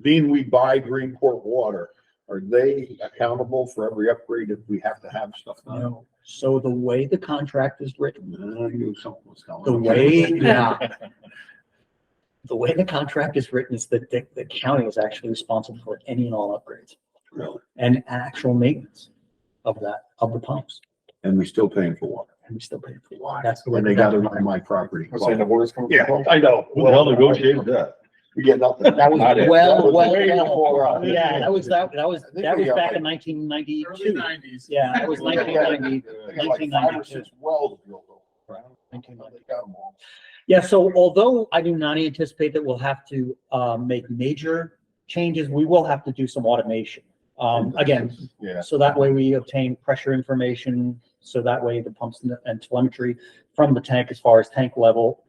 Speaker 8: being we buy Greenport water, are they accountable for every upgrade if we have to have stuff done?
Speaker 7: no. So the way the contract is written,
Speaker 8: I knew something was coming.
Speaker 7: the way, yeah, the way the contract is written is that the county is actually responsible for any and all upgrades
Speaker 8: Really?
Speaker 7: and actual maintenance of the pumps.
Speaker 8: And we still paying for water.
Speaker 7: And we still pay for it.
Speaker 8: Why?
Speaker 7: That's the way
Speaker 8: And they
Speaker 7: the
Speaker 8: got it
Speaker 7: contract-
Speaker 8: on my property.
Speaker 9: water's coming.
Speaker 8: Yeah, I know.
Speaker 9: Who the hell negotiated that?
Speaker 8: We get nothing.
Speaker 7: That was
Speaker 9: Not it.
Speaker 7: well,
Speaker 8: Way
Speaker 7: well,
Speaker 8: before us.
Speaker 7: yeah, that was
Speaker 8: we got
Speaker 7: back
Speaker 8: like-
Speaker 7: in 1992.
Speaker 4: Early 90s.
Speaker 7: Yeah, that was
Speaker 8: They got
Speaker 7: 1990.
Speaker 8: They got like 5 or 6 wells drilled over. They got them all.
Speaker 7: Yeah, so although I do not anticipate that we'll have to make major changes, we will have to do some automation. Again,
Speaker 8: Yeah.
Speaker 7: so that way we obtain pressure information, so that way the pumps and telemetry from the tank as far as tank level.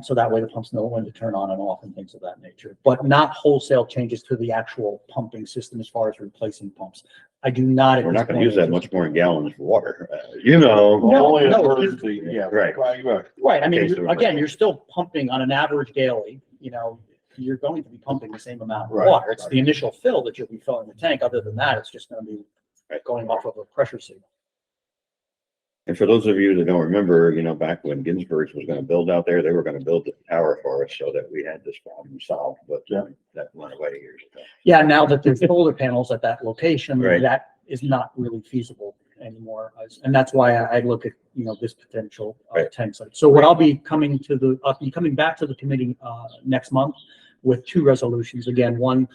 Speaker 7: So that way the pumps know when to turn on and off and things of that nature, but not wholesale changes to the actual pumping system as far as replacing pumps. I do not. at
Speaker 1: We're
Speaker 7: this
Speaker 1: not gonna
Speaker 7: point
Speaker 1: use that much more gallons for water, you know.
Speaker 7: No,
Speaker 8: Only an
Speaker 7: no.
Speaker 8: emergency, yeah.
Speaker 1: Right.
Speaker 7: Right, I mean,
Speaker 1: Okay, so-
Speaker 7: again, you're still pumping on an average daily, you know, you're going to be pumping the same amount of
Speaker 8: Right,
Speaker 7: water. It's
Speaker 8: right.
Speaker 7: the initial fill that you'll be filling the tank. Other than that, it's just gonna be going off of a pressure signal.
Speaker 1: And for those of you that don't remember, you know, back when Ginsburg's was gonna build out there, they were gonna build the tower for us so that we had this problem solved, but that went away years ago.
Speaker 7: Yeah, now that there's solar panels at that location,
Speaker 1: Right.
Speaker 7: that is not really feasible anymore. And that's why I look at, you know, this potential
Speaker 1: Right.
Speaker 7: tank site. So what I'll be coming back to the committee next month with 2 resolutions. Again, one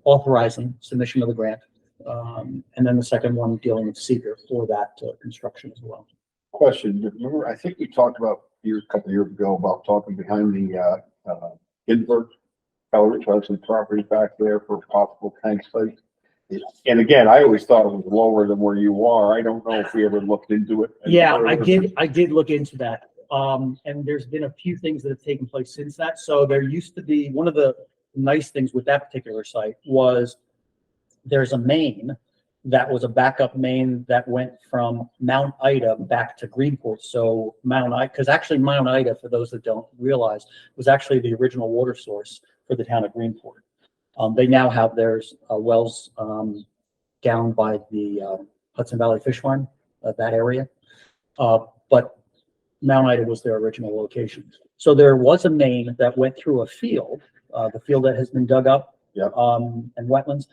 Speaker 7: authorizing submission of the grant. And then the second one dealing with seeker for that construction as well.
Speaker 8: Question, remember, I think we talked about a couple of years ago about talking behind the, Ginsburg, Rich has some property back there for a possible tank site. And again, I always thought it was lower than where you are. I don't know if we ever looked into it.
Speaker 7: Yeah, I did look into that. And there's been a few things that have taken place since that. So there used to be, one of the nice things with that particular site was there's a main that was a backup main that went from Mount Ida back to Greenport. So Mount Ida, because actually Mount Ida, for those that don't realize, was actually the original water source for the town of Greenport. They now have theirs wells down by the Hudson Valley Fish Farm, that area. But Mount Ida was their original location. So there was a main that went through a field, the field that has been dug up,
Speaker 8: Yep.
Speaker 7: and wetlands.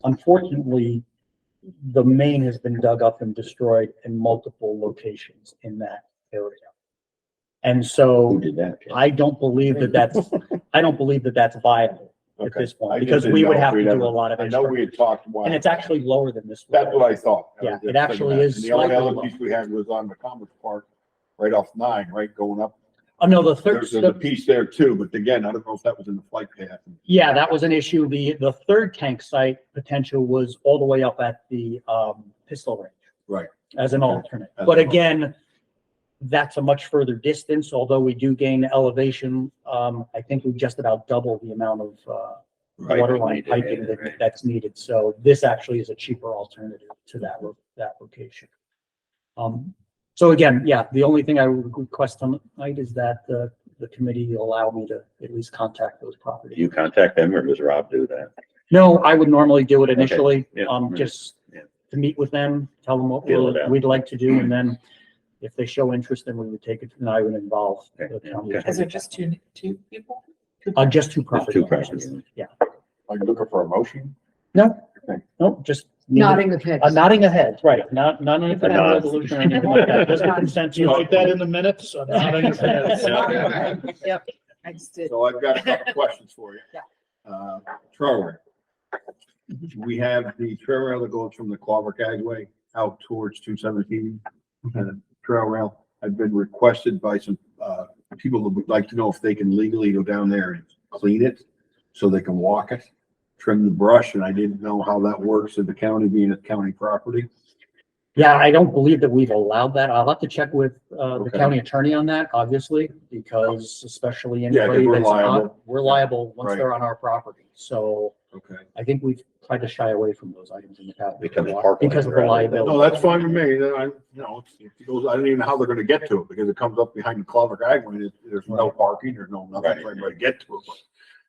Speaker 7: Unfortunately, the main has been dug up and destroyed in multiple locations in that area. And
Speaker 1: Who
Speaker 7: so
Speaker 1: did that?
Speaker 7: I don't believe that that's viable at
Speaker 8: Okay.
Speaker 7: this
Speaker 8: I
Speaker 7: point,
Speaker 8: just
Speaker 7: because
Speaker 8: didn't
Speaker 7: we would
Speaker 8: know if
Speaker 7: have to
Speaker 8: we'd
Speaker 7: do
Speaker 8: ever-
Speaker 7: a lot of
Speaker 8: I know we
Speaker 7: extra.
Speaker 8: had talked. a while
Speaker 7: And it's
Speaker 8: back.
Speaker 7: actually lower than this.
Speaker 8: That's what I thought. I
Speaker 7: Yeah,
Speaker 8: was just
Speaker 7: it actually
Speaker 8: thinking
Speaker 7: is
Speaker 8: that. And the only
Speaker 7: slightly
Speaker 8: other
Speaker 7: low.
Speaker 8: piece we had was on the Commerce Park, right off 9, right, going up.
Speaker 7: Oh, no, the third,
Speaker 8: There's a piece there too, but again, I don't know if that was in the flight path.
Speaker 7: yeah, that was an issue. The third tank site potential was all the way up at the pistol range.
Speaker 8: Right.
Speaker 7: As an
Speaker 8: Okay.
Speaker 7: alternate.
Speaker 8: As
Speaker 7: But
Speaker 8: an
Speaker 7: again, that's a much further distance, although we do gain elevation. I think we just about double the amount of water line piping that's needed. So this actually is a cheaper alternative to that location. So again, yeah, the only thing I would request tonight is that the the committee allow me to at least contact those
Speaker 1: Do
Speaker 7: properties.
Speaker 1: you contact them or does Rob do that?
Speaker 7: No, I would normally do it initially,
Speaker 1: Yeah.
Speaker 7: just
Speaker 1: Yeah.
Speaker 7: to meet with them, tell them what
Speaker 1: Feel it out.
Speaker 7: we'd like to do, and then if they show interest, then we would take it, and I would involve the
Speaker 1: Okay,
Speaker 7: county.
Speaker 1: okay.
Speaker 2: Is it just two people?
Speaker 7: Just two
Speaker 1: Just
Speaker 7: properties.
Speaker 1: two properties.
Speaker 8: Are you looking for a motion?
Speaker 7: No,
Speaker 8: Okay.
Speaker 7: no, just.
Speaker 2: Nodding of heads.
Speaker 7: Nodding ahead, right, not any kind of
Speaker 1: nod.
Speaker 7: resolution or anything like that, just a consensus.
Speaker 4: Do you write that in the minutes? I'm nodding his head.
Speaker 2: Yep, I just did.
Speaker 8: So I've got a couple questions for you.
Speaker 2: Yeah.
Speaker 8: Trail rail. We have the trail rail that goes from the Clover Agway out towards 217. Trail rail. I've been requested by some, people that would like to know if they can legally go down there and clean it so they can walk it, trim the brush, and I didn't know how that works in the county, being a county property.
Speaker 7: Yeah, I don't believe that we've allowed that. I'll have to check with the
Speaker 8: Okay.
Speaker 7: county attorney on that, obviously, because especially
Speaker 8: 'cause
Speaker 7: anybody
Speaker 8: we're
Speaker 7: that's
Speaker 8: liable.
Speaker 7: we're liable once
Speaker 8: Right.
Speaker 7: they're on our property. So
Speaker 8: Okay.
Speaker 7: I think we've tried to shy away from those items in the past.
Speaker 1: Becomes parkland
Speaker 7: Because of the
Speaker 1: rather than-
Speaker 7: liability.
Speaker 8: No, that's fine with me. Then it goes, I don't even know how they're gonna get to it because it comes up behind the Clover Agway. There's no parking, there's no nothing for anybody to get to it. But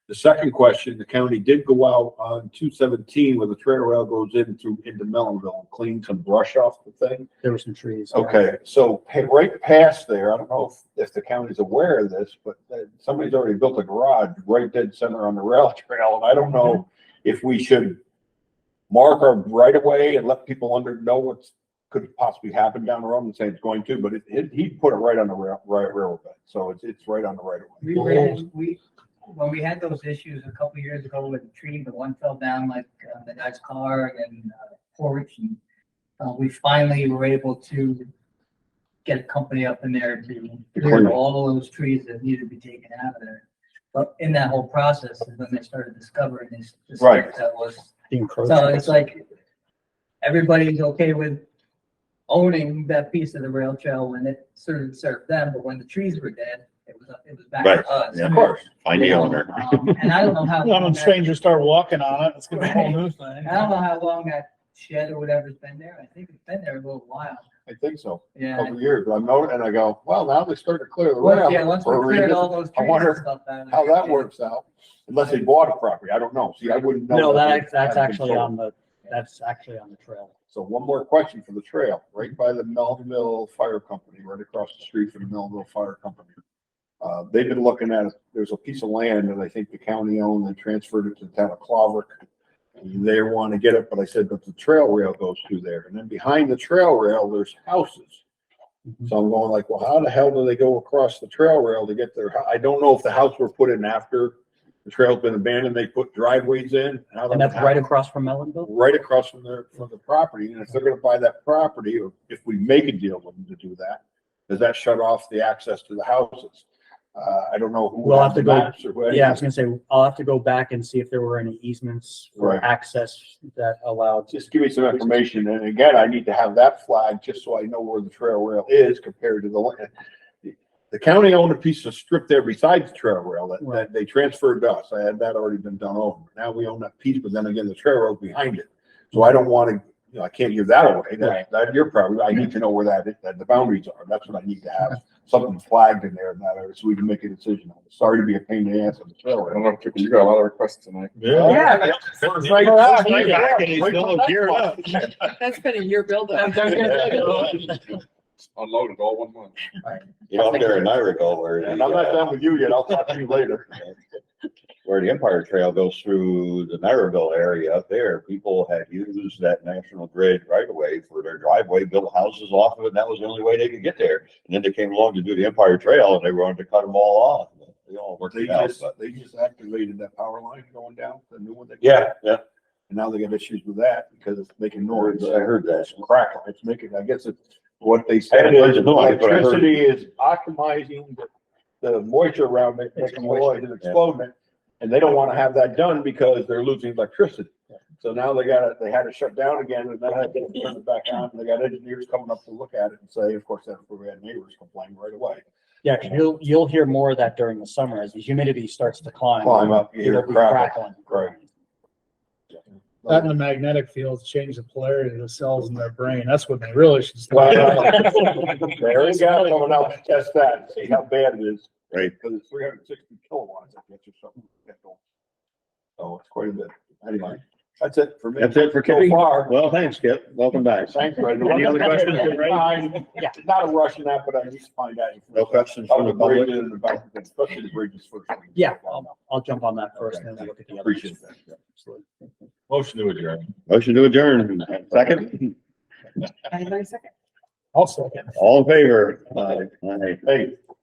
Speaker 8: the second question, the county did go out on 217 where the trail rail goes into Mellonville and clean some brush off the thing.
Speaker 7: There were some trees. yeah.
Speaker 8: Okay, so hey, right past there, I don't know if the county's aware of this, but somebody's already built a garage right dead center on the rail trail, and I don't know if we should mark our right of way and let people know what's could possibly happen down the road and say it's going to, but he put it right on the railroad bed, so it's right on the right of way.
Speaker 3: When we had those issues a couple of years ago with the tree, the one fell down like the guy's car and porch, and we finally were able to get a company up in there to clear all of those trees that needed to be taken out of there. But in that whole process is when they started discovering this
Speaker 8: Right.
Speaker 3: stuff that was,
Speaker 7: The
Speaker 3: so
Speaker 7: encroachment.
Speaker 3: it's like everybody's okay with owning that piece of the rail trail when it served them, but when the trees were dead, it was back
Speaker 1: Right,
Speaker 3: to us.
Speaker 1: yeah.
Speaker 8: Of course.
Speaker 1: Find the owner.
Speaker 3: And I don't know how.
Speaker 4: Well, when strangers start walking on it, it's gonna be a whole new thing.
Speaker 3: I don't know how long that shed or whatever's been there. I think it's been there a little while.
Speaker 8: I think so, a
Speaker 3: Yeah.
Speaker 8: couple of years, but I'm noting, and I go, well, now they started to clear the rail.
Speaker 3: Yeah, once we
Speaker 8: for a
Speaker 3: cleared
Speaker 8: reason.
Speaker 3: all those
Speaker 8: I
Speaker 3: trees
Speaker 8: wonder
Speaker 3: and stuff out of
Speaker 8: How
Speaker 3: there.
Speaker 8: that works out, unless they bought a property, I don't know, see, I wouldn't know.
Speaker 7: No,
Speaker 8: that.
Speaker 7: that's
Speaker 8: I've been
Speaker 7: actually
Speaker 8: told.
Speaker 7: that's actually on the trail.
Speaker 8: So one more question for the trail, right by the Melville Fire Company, right across the street from the Melville Fire Company. They've been looking at, there's a piece of land that I think the county owned and transferred it to the town of Clover. And they want to get it, but I said, but the trail rail goes through there. And then behind the trail rail, there's houses. So I'm going like, well, how the hell do they go across the trail rail to get there? I don't know if the house were put in after the trail's been abandoned, they put driveways in. How
Speaker 7: And
Speaker 8: that
Speaker 7: that's right
Speaker 8: happened.
Speaker 7: across from Melonville?
Speaker 8: Right across from the property, and if they're gonna buy that property, or if we make a deal with them to do that, does that shut off the access to the houses? I don't know who
Speaker 7: We'll have
Speaker 8: has
Speaker 7: to
Speaker 8: the
Speaker 7: go-
Speaker 8: maps or what.
Speaker 7: Yeah, I was gonna say, I'll have to go back and see if there were any easements for
Speaker 8: Right.
Speaker 7: access that allowed.
Speaker 8: Just give me some information, and again, I need to have that flag just so I know where the trail rail is compared to the land. The county owned a piece of strip there besides the trail rail that they transferred to us. I had that already been done over. Now we own that piece, but then again, the trail rail's behind it. So I don't want to, I can't give that away. That's your problem. I need to know where that the boundaries are. That's what I need to have, something flagged in there, so we can make a decision. Sorry to be a pain in the ass on the trail rail.
Speaker 9: You got a lot of requests tonight.
Speaker 2: Yeah.
Speaker 8: First night back,
Speaker 4: and he's still geared up.
Speaker 2: That's been a year buildup.
Speaker 9: Unloaded all 1 month.
Speaker 1: Get out there in Irigo where.
Speaker 8: And I'm not done with you yet. I'll talk to you later.
Speaker 1: Where the Empire Trail goes through the Maryville area up there, people had used that National Grid right away for their driveway, built houses off of it, and that was the only way they could get there. And then they came along to do the Empire Trail and they wanted to cut them all off. They all worked it out, but
Speaker 8: They just activated that power line going down, the new one.
Speaker 1: yeah.
Speaker 8: And now they got issues with that because it's making noise.
Speaker 1: I heard that.
Speaker 8: It's crackling. It's making, I guess it's, what they said
Speaker 1: I heard
Speaker 8: is
Speaker 1: the noise, but I heard-
Speaker 8: electricity is optimizing the moisture around it, making noise and exploding it. And they don't want to have that done because they're losing electricity. So now they had to shut down again and then they had to turn it back on. And they got engineers coming up to look at it and say, of course, we had neighbors complain right away.
Speaker 7: Yeah, 'cause you'll hear more of that during the summer as the humidity starts to climb.
Speaker 8: Climb up, you hear
Speaker 7: It'll be
Speaker 8: crackling.
Speaker 7: crackling.
Speaker 8: Right.
Speaker 4: That and the magnetic fields change the polarity of the cells in their brain. That's what they really should
Speaker 8: Well,
Speaker 4: start.
Speaker 8: there you go, coming out to test that, see how bad it is.
Speaker 1: Right.
Speaker 8: Because it's 360 kilowatts, I guess, or something. So it's quite a bit. Anyway, that's it for me.
Speaker 1: That's it for
Speaker 8: So
Speaker 1: Kippy.
Speaker 8: far.
Speaker 1: Well, thanks, Kip. Welcome back.
Speaker 8: Thanks, Brendan.
Speaker 1: Any other questions?
Speaker 7: Yeah.
Speaker 8: Not a rush in that, but I need to find out.
Speaker 1: No questions
Speaker 8: How
Speaker 1: from
Speaker 8: the
Speaker 1: the public?
Speaker 8: bridge is about, especially the bridges first.
Speaker 7: Yeah, I'll jump on that first and then we'll look at the other.
Speaker 8: Appreciate that. Yeah, absolutely.
Speaker 9: Motion to adjourn.
Speaker 1: Motion to adjourn. Second?
Speaker 2: Anybody second?
Speaker 4: Also.
Speaker 1: All in favor? Aye.
Speaker 8: Hey,